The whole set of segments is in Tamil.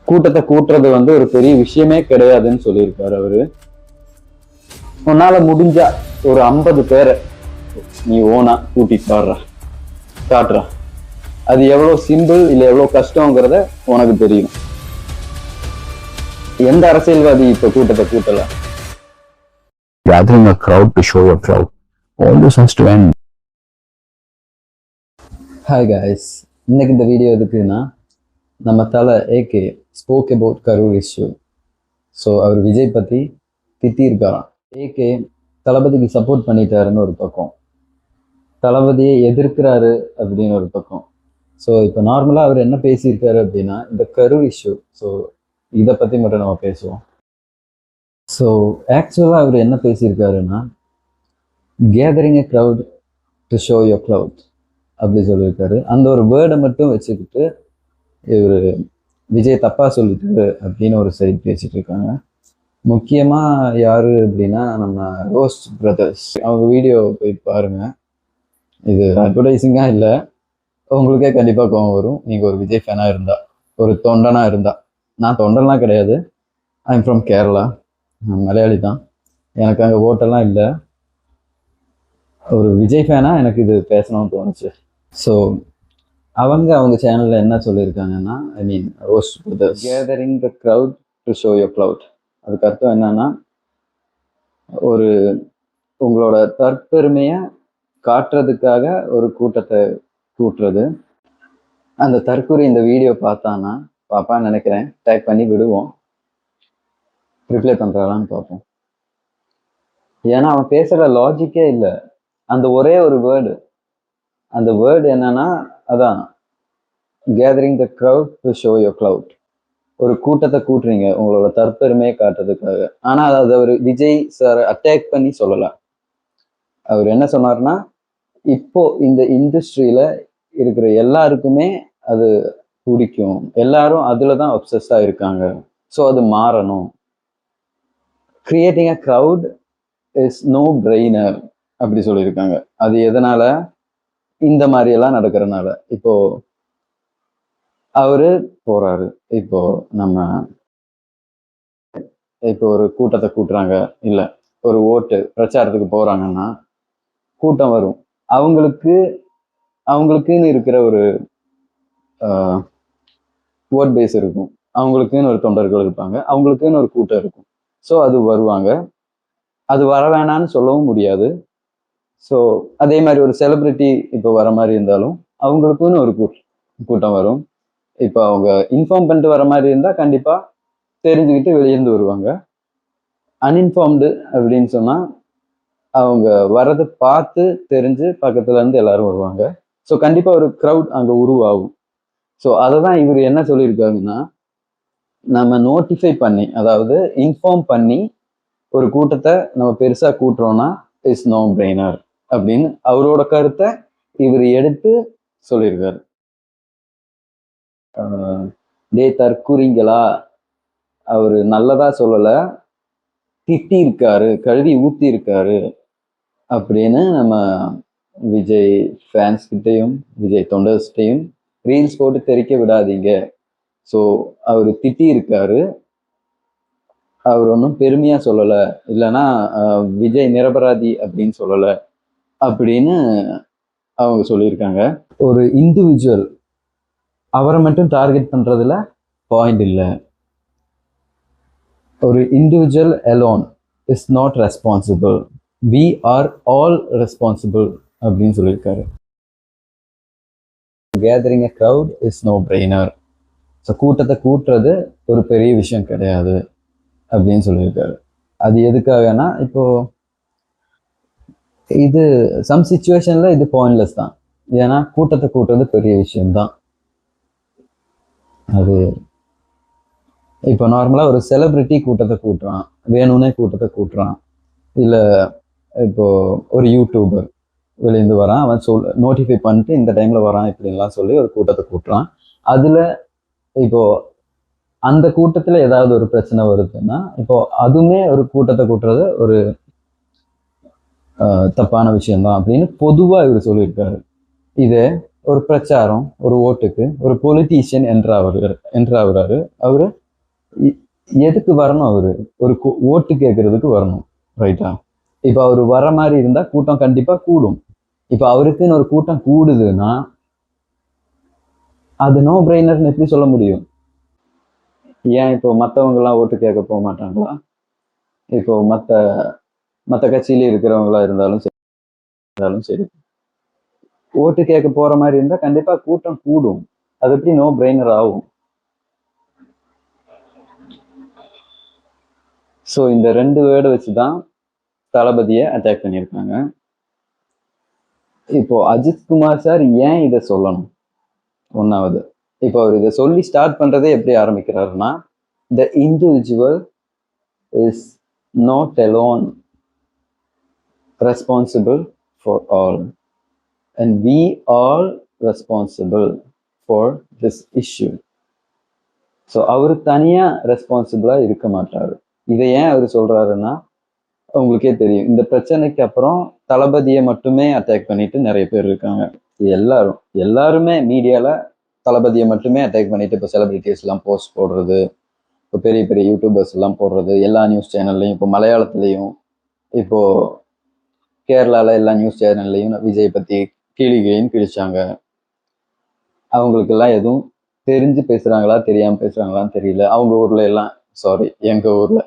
கூட்டத்தை கூட்டுறது வந்து ஒரு பெரிய விஷயமே கிடையாதுன்னு சொல்லியிருக்காரு அவரு. உன்னால முடிஞ்சா ஒரு 50 பேரை நீ ஓனா கூட்டிட்டு காட்டுற, அது எவ்வளவு சிம்பிள் இல்ல எவ்வளவு கஷ்டங்கிறத உனக்கு தெரியும். எந்த அரசியல்வாதி இப்ப கூட்டத்தை கூட்டல? Gathering a crowd to show your crowd. All this has to end. Hi guys, இன்னைக்கு இந்த வீடியோ எதுக்குன்னா, நம்ம Thala AK spoke about Karur issue. So அவர் விஜய் பற்றி திட்டியிருக்காராம். ஏகே தளபதிக்கு சப்போர்ட் பண்ணிட்டாருன்னு ஒரு பக்கம், தளபதியை எதிர்க்கிறாரு அப்படின்னு ஒரு பக்கம். ஸோ இப்போ நார்மலாக அவர் என்ன பேசியிருக்காரு அப்படின்னா, இந்த கரூர் இஷ்யூ, ஸோ இதை பற்றி மட்டும் நம்ம பேசுவோம். ஸோ ஆக்சுவலாக அவர் என்ன பேசியிருக்காருன்னா, gathering a crowd to show your clout அப்படி சொல்லியிருக்காரு. அந்த ஒரு வேர்டை மட்டும் வச்சுக்கிட்டு இவர் விஜய் தப்பாக சொல்லிட்டாரு அப்படின்னு ஒரு சைடு பேசிட்டு இருக்காங்க. முக்கியமாக யார் அப்படின்னா, நம்ம ரோஸ்ட் பிரதர்ஸ். அவங்க வீடியோ போய் பாருங்க. இது அட்வர்டைஸிங்காக இல்லை, உங்களுக்கே கண்டிப்பாக கோவம் வரும் நீங்கள் ஒரு விஜய் ஃபேனாக இருந்தா, ஒரு தொண்டனாக இருந்தா. நான் தொண்டன்லாம் கிடையாது, ஐ எம் ஃப்ரம் கேரளா, நான் மலையாளி தான், எனக்கு அங்கே ஓட்டெல்லாம் இல்லை. ஒரு விஜய் ஃபேனாக எனக்கு இது பேசணும்னு தோணுச்சு. ஸோ அவங்க சேனலில் என்ன சொல்லியிருக்காங்கன்னா, I mean Roast Brothers, gathering the crowd to show your clout. அதுக்கு அர்த்தம் என்னன்னா, ஒரு உங்களோட தற்பெருமையை காட்டுறதுக்காக ஒரு கூட்டத்தை கூட்டுறது. அந்த தற்கொலை இந்த வீடியோ பார்த்தானா, பாப்பான்னு நினைக்கிறேன், டைப் பண்ணி விடுவோம், ரிப்ளை பண்ணுறாளான்னு பார்ப்போம். ஏன்னா அவன் பேசுகிற லாஜிக்கே இல்லை. அந்த ஒரே ஒரு வேர்டு, அந்த வேர்டு என்னன்னா, அதான் gathering the crowd to show your cloud. ஒரு கூட்டத்தை கூட்டுறீங்க உங்களோட தற்பெருமையை காட்டுறதுக்காக. ஆனால் அது அவர் விஜய் சார் அட்டாக் பண்ணி சொல்லலாம். அவர் என்ன சொன்னார்னா, இப்போ இந்த இண்டஸ்ட்ரியில இருக்கிற எல்லாருக்குமே அது பிடிக்கும், எல்லாரும் அதுல தான் அப்சஸ்ஸாக இருக்காங்க, ஸோ அது மாறணும். Creating a crowd is no brainer அப்படி சொல்லியிருக்காங்க. அது எதனால? இந்த மாதிரி எல்லாம் நடக்கிறதுனால. இப்போ அவரு போறாரு, இப்போ ஒரு கூட்டத்தை கூட்டுறாங்க, இல்ல ஒரு ஓட்டு பிரச்சாரத்துக்கு போறாங்கன்னா கூட்டம் வரும். அவங்களுக்குன்னு இருக்கிற ஒரு ஓட் பேஸ் இருக்கும், அவங்களுக்குன்னு ஒரு தொண்டர்கள் இருப்பாங்க, அவங்களுக்குன்னு ஒரு கூட்டம் இருக்கும். ஸோ அது வருவாங்க, அது வர வேணான்னு சொல்லவும் முடியாது. ஸோ அதே மாதிரி ஒரு செலிபிரிட்டி இப்போ வர மாதிரி இருந்தாலும் அவங்களுக்குன்னு ஒரு கூட்டம் வரும். இப்போ அவங்க இன்ஃபார்ம் பண்ணிட்டு வர மாதிரி இருந்தால் கண்டிப்பாக தெரிஞ்சுக்கிட்டு வெளியேந்து வருவாங்க. அன்இன்ஃபார்ம்டு அப்படின்னு சொன்னால் அவங்க வர்றதை பார்த்து தெரிஞ்சு பக்கத்துல இருந்து எல்லாரும் வருவாங்க. ஸோ கண்டிப்பாக ஒரு க்ரௌட் அங்கே உருவாகும். ஸோ அதை தான் இவர் என்ன சொல்லியிருக்காங்கன்னா, நம்ம நோட்டிஃபை பண்ணி, அதாவது இன்ஃபார்ம் பண்ணி ஒரு கூட்டத்தை நம்ம பெருசாக கூட்டுறோம்னா இஸ் நோ பிரெய்னர் அப்படின்னு அவரோட கருத்தை இவர் எடுத்து சொல்லியிருக்காரு. டே தற்குறிங்களா, அவர் நல்லதா சொல்லலை, திட்டி இருக்காரு, கழுவி ஊத்தி இருக்காரு அப்படின்னு நம்ம விஜய் ஃபேன்ஸ் கிட்டையும் விஜய் தொண்டர்ஸ்கிட்டையும் ரீல்ஸ் போட்டு தெரிக்க விடாதீங்க. ஸோ அவர் திட்டி இருக்காரு, அவர் ஒன்றும் பெருமையா சொல்லலை, இல்லைன்னா விஜய் நிரபராதி அப்படின்னு சொல்லலை அப்படின்னு அவங்க சொல்லியிருக்காங்க. ஒரு இண்டிவிஜுவல் அவரை மட்டும் டார்கெட் பண்றதுல பாயிண்ட் இல்லை. ஒரு individual alone is not responsible, we are all responsible அப்படின்னு சொல்லியிருக்காரு. Gathering a crowd is no brainer. So கூட்டத்தை கூட்டுறது ஒரு பெரிய விஷயம் கிடையாது அப்படின்னு சொல்லியிருக்காரு. அது எதுக்காகனா, இப்போ இது சம் சிச்சுவேஷன்ல இது பாயிண்ட்லெஸ் தான், ஏன்னா கூட்டத்தை கூட்டுறது பெரிய விஷயம்தான். அது இப்போ நார்மலாக ஒரு செலிபிரிட்டி கூட்டத்தை கூட்டுறான், வேணும்னே கூட்டத்தை கூட்டுறான், இல்லை இப்போ ஒரு யூடியூபர் வெளியேந்து வரான், அவன் நோட்டிஃபை பண்ணிட்டு இந்த டைம்ல வரான் இப்படின்லாம் சொல்லி ஒரு கூட்டத்தை கூட்டுறான். அதுல இப்போ அந்த கூட்டத்துல ஏதாவது ஒரு பிரச்சனை வருதுன்னா, இப்போ அதுவுமே ஒரு கூட்டத்தை கூட்டுறது ஒரு தப்பான விஷயம்தான் அப்படின்னு பொதுவா இவர் சொல்லியிருக்காரு. இதே ஒரு பிரச்சாரம், ஒரு ஓட்டுக்கு ஒரு பொலிட்டீஷியன் என்றாகிறாரு. அவரு எதுக்கு வரணும்? அவரு ஒரு ஓட்டு கேட்கறதுக்கு வரணும், ரைட்டா? இப்ப அவரு வர மாதிரி இருந்தா கூட்டம் கண்டிப்பா கூடும். இப்ப அவருக்குன்னு ஒரு கூட்டம் கூடுதுன்னா அது நோ பிரெய்னர்னு எப்படி சொல்ல முடியும்? ஏன் இப்போ மற்றவங்க எல்லாம் ஓட்டு கேட்க போக மாட்டாங்களா? இப்போ மற்ற கட்சியில இருக்கிறவங்களா இருந்தாலும் சரி ஓட்டு கேட்க போற மாதிரி இருந்தா கண்டிப்பா கூட்டம் கூடும். அது எப்படி நோ பிரெய்னர் ஆகும்? ஸோ இந்த 2 வேர்டை வச்சுதான் தளபதியை அட்டாக் பண்ணியிருக்காங்க. இப்போ அஜித் குமார் சார் ஏன் இதை சொல்லணும்? ஒன்னாவது, இப்போ அவர் இதை சொல்லி ஸ்டார்ட் பண்றதே எப்படி ஆரம்பிக்கிறாருன்னா, the individual is not alone responsible for all and we all responsible for this issue. So அவரு தனியா ரெஸ்பான்சிபிளா இருக்க மாட்டாரு. இதை ஏன் அவர் சொல்றாருன்னா, உங்களுக்கே தெரியும், இந்த பிரச்சனைக்கு அப்புறம் தளபதியை மட்டுமே அட்டாக் பண்ணிட்டு நிறைய பேர் இருக்காங்க. எல்லாருமே மீடியால தளபதியை மட்டுமே அட்டாக் பண்ணிட்டு, இப்போ செலிபிரிட்டிஸ் எல்லாம் போஸ்ட் போடுறது, இப்போ பெரிய பெரிய யூடியூபர்ஸ் எல்லாம் போடுறது, எல்லா நியூஸ் சேனல்லையும், இப்போ மலையாளத்துலேயும், இப்போ கேரளால எல்லா நியூஸ் சேனல்லையும் விஜய் பத்தி கிழின்னு கிழிச்சாங்க. அவங்களுக்கெல்லாம் எதுவும் தெரிஞ்சு பேசுறாங்களா தெரியாம பேசுறாங்களான்னு தெரியல. அவங்க ஊர்ல எல்லாம், எங்க ஊர்ல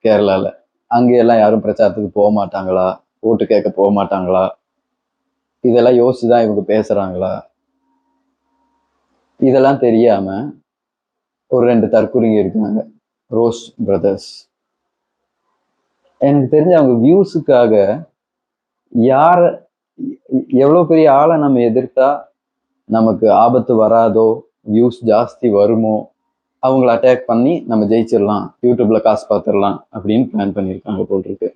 கேரளால அங்க எல்லாம் யாரும் பிரச்சாரத்துக்கு போக மாட்டாங்களா? ஓட்டு கேட்க போக மாட்டாங்களா? இதெல்லாம் யோசிச்சுதான் இவங்க பேசுறாங்களா? இதெல்லாம் தெரியாம ஒரு 2 தற்குறிங்க இருக்காங்க, ரோஸ் பிரதர்ஸ். எனக்கு தெரிஞ்ச அவங்க வியூஸுக்காக யார எவ்வளவு பெரிய ஆளை நம்ம எதிர்த்தா நமக்கு ஆபத்து வராதோ, வியூஸ் ஜாஸ்தி வருமோ, அவங்கள அட்டாக் பண்ணி நம்ம ஜெயிச்சிடலாம், யூடியூப்ல காசு பார்த்துடலாம் அப்படின்னு பிளான் பண்ணியிருக்காங்க போல் இருக்கு.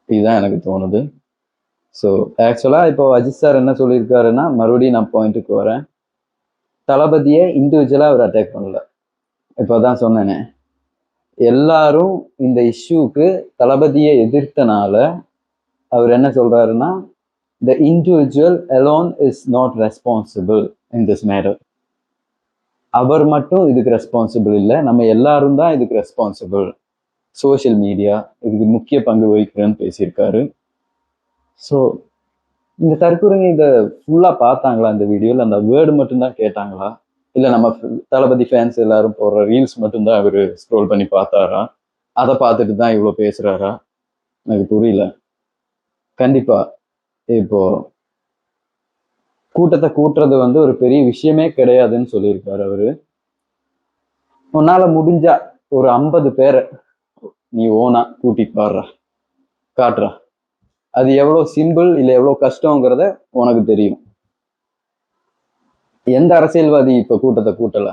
இதுதான் எனக்கு தோணுது. ஸோ ஆக்சுவலாக இப்போ அஜித் சார் என்ன சொல்லியிருக்காருன்னா, மறுபடியும் நான் பாயிண்ட்டுக்கு வரேன், தளபதியை இண்டிவிஜுவலாக அவர் அட்டாக் பண்ணல. இப்போ தான் சொன்னேனே, எல்லாரும் இந்த இஷ்யூக்கு தளபதியை எதிர்த்தனால அவர் என்ன சொல்றாருன்னா, the individual alone is not responsible in this matter. அவர் மட்டும் இதுக்கு ரெஸ்பான்சிபிள் இல்லை, நம்ம எல்லாரும் தான் இதுக்கு ரெஸ்பான்சிபிள். சோஷியல் மீடியா இதுக்கு முக்கிய பங்கு வகிக்கிறேன்னு பேசியிருக்காரு. ஸோ இந்த தற்கொலைங்க இதை ஃபுல்லாக பார்த்தாங்களா? இந்த வீடியோவில் அந்த வேர்டு மட்டும்தான் கேட்டாங்களா? இல்லை நம்ம தளபதி ஃபேன்ஸ் எல்லாரும் போடுற ரீல்ஸ் மட்டும்தான் அவர் ஸ்க்ரோல் பண்ணி பார்த்தாரா? அதை பார்த்துட்டு தான் இவ்வளோ பேசுறாரா? எனக்கு புரியல. கண்டிப்பா இப்போ கூட்டத்தை கூட்டுறது ஒரு பெரிய விஷயமே கிடையாதுன்னு சொல்லியிருக்காரு அவரு. உன்னால முடிஞ்சா ஒரு 50 பேரை நீ ஓனா கூட்டி காட்டுறா, அது எவ்வளவு சிம்பிள் இல்லை எவ்வளவு கஷ்டங்கிறத உனக்கு தெரியும். எந்த அரசியல்வாதி இப்ப கூட்டத்தை கூட்டல?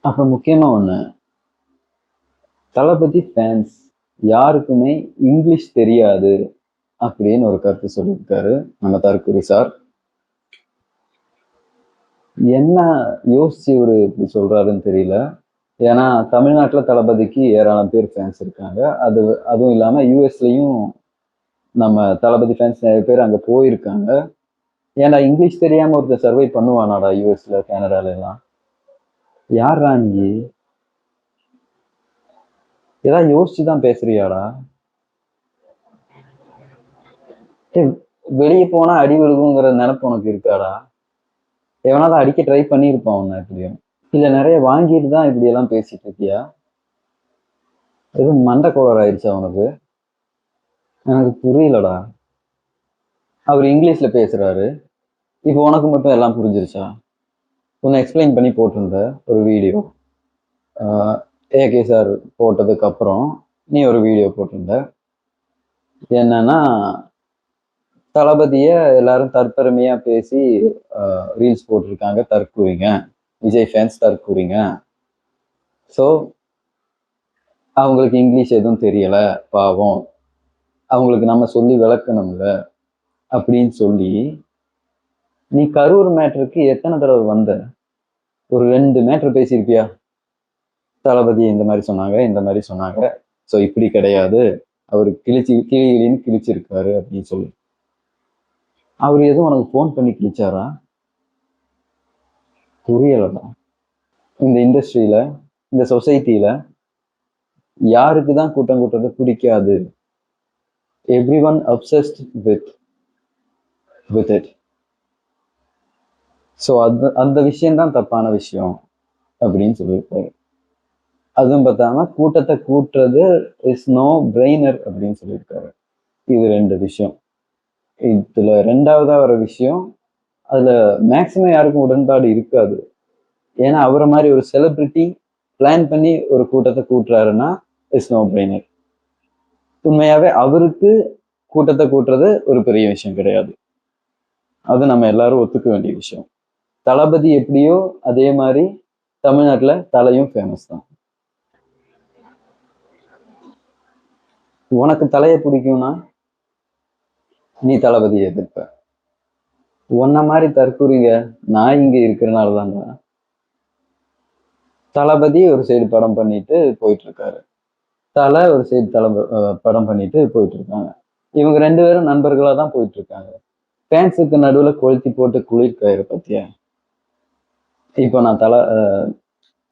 அப்புறம் முக்கியமா ஒண்ணு, தளபதி ஃபேன்ஸ் யாருக்குமே இங்கிலீஷ் தெரியாது அப்படின்னு ஒரு கருத்து சொல்லியிருக்காரு நம்ம தற்குறி சார். என்ன யோசிச்சு இவரு இப்படி சொல்றாருன்னு தெரியல. ஏன்னா தமிழ்நாட்டுல தளபதிக்கு ஏராளம் பேர் ஃபேன்ஸ் இருக்காங்க. அதுவும் இல்லாம யூஎஸ்லயும் நம்ம தளபதி ஃபேன்ஸ் நிறைய பேர் அங்க போயிருக்காங்க. ஏன்னா இங்கிலீஷ் தெரியாம ஒருத்தர் சர்வை பண்ணுவானாடா யூஎஸ்ல கனடால எல்லாம்? யாரா நீ? ஏதாவது யோசிச்சுதான் பேசுறியாடா? வெளியே போனா அடி விழுகுங்கிற நினைப்பு உனக்கு இருக்காடா? எவனாவது அடிக்க ட்ரை பண்ணியிருப்பான் உன்னை எப்படியும்? இல்ல நிறைய வாங்கிட்டு தான் இப்படி எல்லாம் பேசிட்டு இருக்கியா? எதுவும் மண்டை கோளாறு ஆயிடுச்சா உனக்கு? எனக்கு புரியலடா. அவர் இங்கிலீஷ்ல பேசுறாரு, இப்போ உனக்கு மட்டும் எல்லாம் புரிஞ்சிருச்சா? உன்னை எக்ஸ்பிளைன் பண்ணி போட்டிருந்த ஒரு வீடியோ, ஏகே சார் போட்டதுக்கு அப்புறம் நீ ஒரு வீடியோ போட்டிருந்த. என்னன்னா, தளபதிய எல்லாரும் தற்பெருமையா பேசி ரீல்ஸ் போட்டிருக்காங்க, தற்கூறிங்க, விஜய் ஃபேன்ஸ் தற்கூறிங்க. ஸோ அவங்களுக்கு இங்கிலீஷ் எதுவும் தெரியல, பாவம், அவங்களுக்கு நம்ம சொல்லி விளக்கணும்ல அப்படின்னு சொல்லி நீ கரூர் மேட்டருக்கு எத்தனை தடவை வந்த? ஒரு 2 மேட்ரு பேசியிருப்பியா? தளபதி இந்த மாதிரி சொன்னாங்க, ஸோ இப்படி கிடையாது, அவர் கிழிச்சிருக்காரு அப்படின்னு சொல்லி. அவர் எதுவும் உனக்கு ஃபோன் பண்ணி கிழிச்சாரா? புரியலடா. இந்த இண்டஸ்ட்ரியில, இந்த சொசைட்டில யாருக்கு தான் கூட்டம் கூட்டுறது பிடிக்காது? Every one obsessed with it. So அந்த விஷயம்தான் தப்பான விஷயம் அப்படின்னு சொல்லியிருக்காரு. அதுவும் பார்த்தாம கூட்டத்தை கூட்டுறது இஸ் நோ பிரெய்னர் அப்படின்னு சொல்லியிருக்காரு. இது 2 விஷயம். இதுல 2வதா வர விஷயம், அதுல மேக்சிமம் யாருக்கும் உடன்பாடு இருக்காது. ஏன்னா அவரை மாதிரி ஒரு செலிபிரிட்டி பிளான் பண்ணி ஒரு கூட்டத்தை கூட்டுறாருன்னா இட்ஸ் நோ பிரெய்னர். உண்மையாவே அவருக்கு கூட்டத்தை கூட்டுறது ஒரு பெரிய விஷயம் கிடையாது. அது நம்ம எல்லாரும் ஒத்துக்க வேண்டிய விஷயம். தளபதி எப்படியோ அதே மாதிரி தமிழ்நாட்டுல தலையும் ஃபேமஸ் தான். உனக்கு தலையை பிடிக்கும்னா நீ தளபதியை எதிர்ப்ப. உன்ன மாதிரி தற்கூறிங்க நான் இங்க இருக்கிறனால தாங்க. தளபதி ஒரு சைடு படம் பண்ணிட்டு போயிட்டு இருக்காரு, தலை ஒரு சைடு படம் பண்ணிட்டு போயிட்டு இருக்காங்க. இவங்க 2 பேரும் நண்பர்களா தான் போயிட்டு இருக்காங்க. ஃபேன்ஸுக்கு நடுவுல கொளுத்தி போட்டு குளிர்காயிரு பத்தியா? இப்போ நான்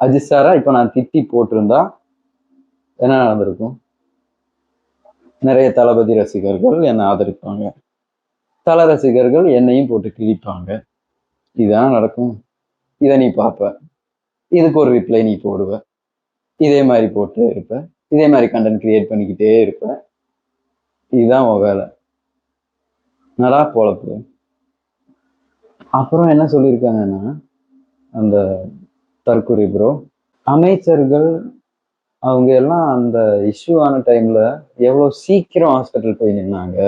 அஜித் சாரா இப்போ நான் திட்டி போட்டிருந்தா என்ன நடந்திருக்கும்? நிறைய தளபதி ரசிகர்கள் என்னை ஆதரிப்பாங்க, தல ரசிகர்கள் என்னையும் போட்டு கிழிப்பாங்க. இதுதான் நடக்கும். இதை நீ பார்ப்ப, இதுக்கு ஒரு ரிப்ளை நீ போடுவ, இதே மாதிரி போட்டு இருப்ப, இதே மாதிரி கண்டென்ட் கிரியேட் பண்ணிக்கிட்டே இருப்ப. இதுதான் உன் வேலை. நல்லா பொழப்பு. அப்புறம் என்ன சொல்லியிருக்காங்கன்னா அந்த தற்கொலை ப்ரோ, அமைச்சர்கள் அவங்க எல்லாம் அந்த இஷ்யூ ஆன டைம்ல எவ்வளோ சீக்கிரம் ஹாஸ்பிட்டல் போய் நின்னாங்க,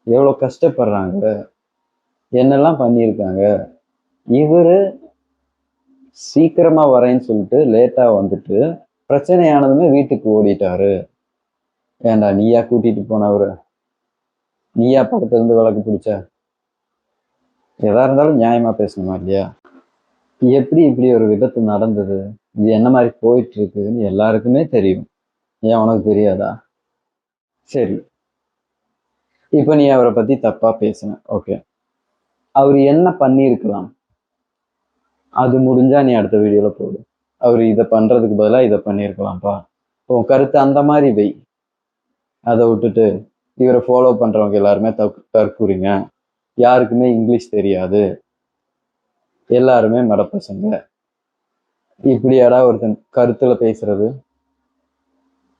எவ்வளோ கஷ்டப்படுறாங்க, என்னெல்லாம் பண்ணியிருக்காங்க. இவரு சீக்கிரமா வரேன்னு சொல்லிட்டு லேட்டா வந்துட்டு பிரச்சனையானதுமே வீட்டுக்கு ஓடிட்டாரு. ஏண்டா நீயா கூட்டிட்டு போனவரு? நீயா பக்கத்துல இருந்து விளக்கு பிடிச்ச? எதா இருந்தாலும் நியாயமா பேசணுமா இல்லையா? எப்படி இப்படி ஒரு விபத்து நடந்தது, இது என்ன மாதிரி போயிட்டு இருக்குன்னு எல்லாருக்குமே தெரியும். ஏன் உனக்கு தெரியாதா? சரி, இப்போ நீ அவரை பத்தி தப்பா பேசுன, ஓகே. அவர் என்ன பண்ணியிருக்கலாம்? அது முடிஞ்சா நீ அடுத்த வீடியோல போடு. அவர் இதை பண்றதுக்கு பதிலாக இதை பண்ணியிருக்கலாம்ப்பா. உன் கருத்து அந்த மாதிரி வை. அதை விட்டுட்டு இவரை ஃபாலோ பண்றவங்க எல்லாருமே தற்கூறிங்க, யாருக்குமே இங்கிலீஷ் தெரியாது, எல்லாருமே மடப்பசங்க, இப்படியாடா ஒருத்தன் கருத்துல பேசுறது?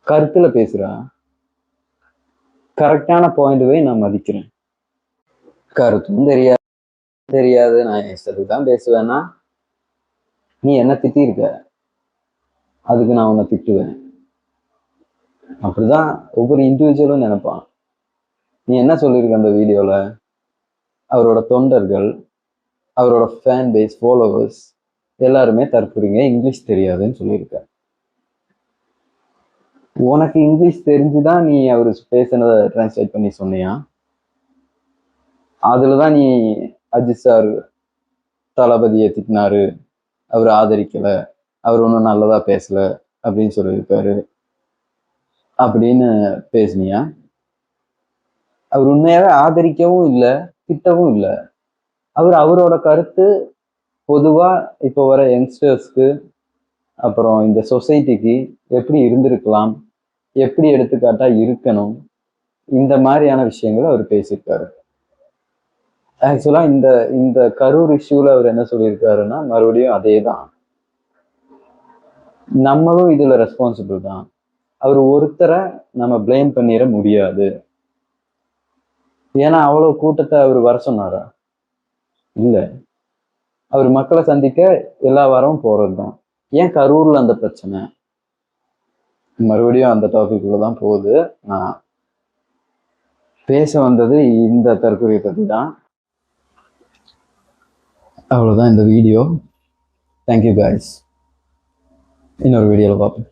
கருத்துல பேசுறா, கரெக்டான பாயிண்ட் வை, நான் மதிக்கிறேன். கருத்தும் தெரியாது நான் இஷ்டத்துக்கு தான் பேசுவேன்னா நீ என்ன திட்டிருக்க, அதுக்கு நான் உன்னை திட்டுவேன். அப்படிதான் ஒவ்வொரு இண்டிவிஜுவலும் நினைப்பான். நீ என்ன சொல்லியிருக்க அந்த வீடியோல? அவரோட தொண்டர்கள், அவரோட ஃபேன் பேஸ், ஃபாலோவர்ஸ் எல்லாருமே தற்கொலைங்க, இங்கிலீஷ் தெரியாதுன்னு சொல்லியிருக்க. உனக்கு இங்கிலீஷ் தெரிஞ்சுதான் நீ அவர் பேசுனதை டிரான்ஸ்லேட் பண்ணி சொன்னியா? அதுலதான் நீ அஜித் சார் தளபதியை திட்டினாரு, அவர் ஆதரிக்கல, அவர் ஒன்றும் நல்லதா பேசல அப்படின்னு சொல்லியிருக்காரு அப்படின்னு பேசுனியா? அவர் உண்மையாவே ஆதரிக்கவும் இல்லை, திட்டவும் இல்லை. அவரோட கருத்து பொதுவா இப்போ வர யங்ஸ்டர்ஸ்க்கு, அப்புறம் இந்த சொசைட்டிக்கு எப்படி இருந்திருக்கலாம், எப்படி எடுத்துக்காட்டா இருக்கணும், இந்த மாதிரியான விஷயங்களை அவர் பேசியிருக்காரு. ஆக்சுவலா இந்த கரூர் இஷ்யூல அவர் என்ன சொல்லியிருக்காருன்னா மறுபடியும் அதே தான், நம்மளும் இதுல ரெஸ்பான்சிபிள் தான், அவர் ஒருத்தரை நம்ம பிளேம் பண்ணிட முடியாது. ஏன்னா அவ்வளவு கூட்டத்தை அவர் வர சொன்னாரா? இல்ல, அவர் மக்களை சந்திக்க எல்லா வாரமும் போறது தான். ஏன் கரூர்ல அந்த பிரச்சனை? மறுபடியும் அந்த டாபிக் தான் போகுது. நான் பேச வந்தது இந்த தற்கொலையை பத்தி தான். அவ்வளவுதான் இந்த வீடியோ. Thank you guys. இன்னொரு வீடியோவில் பார்ப்போம்.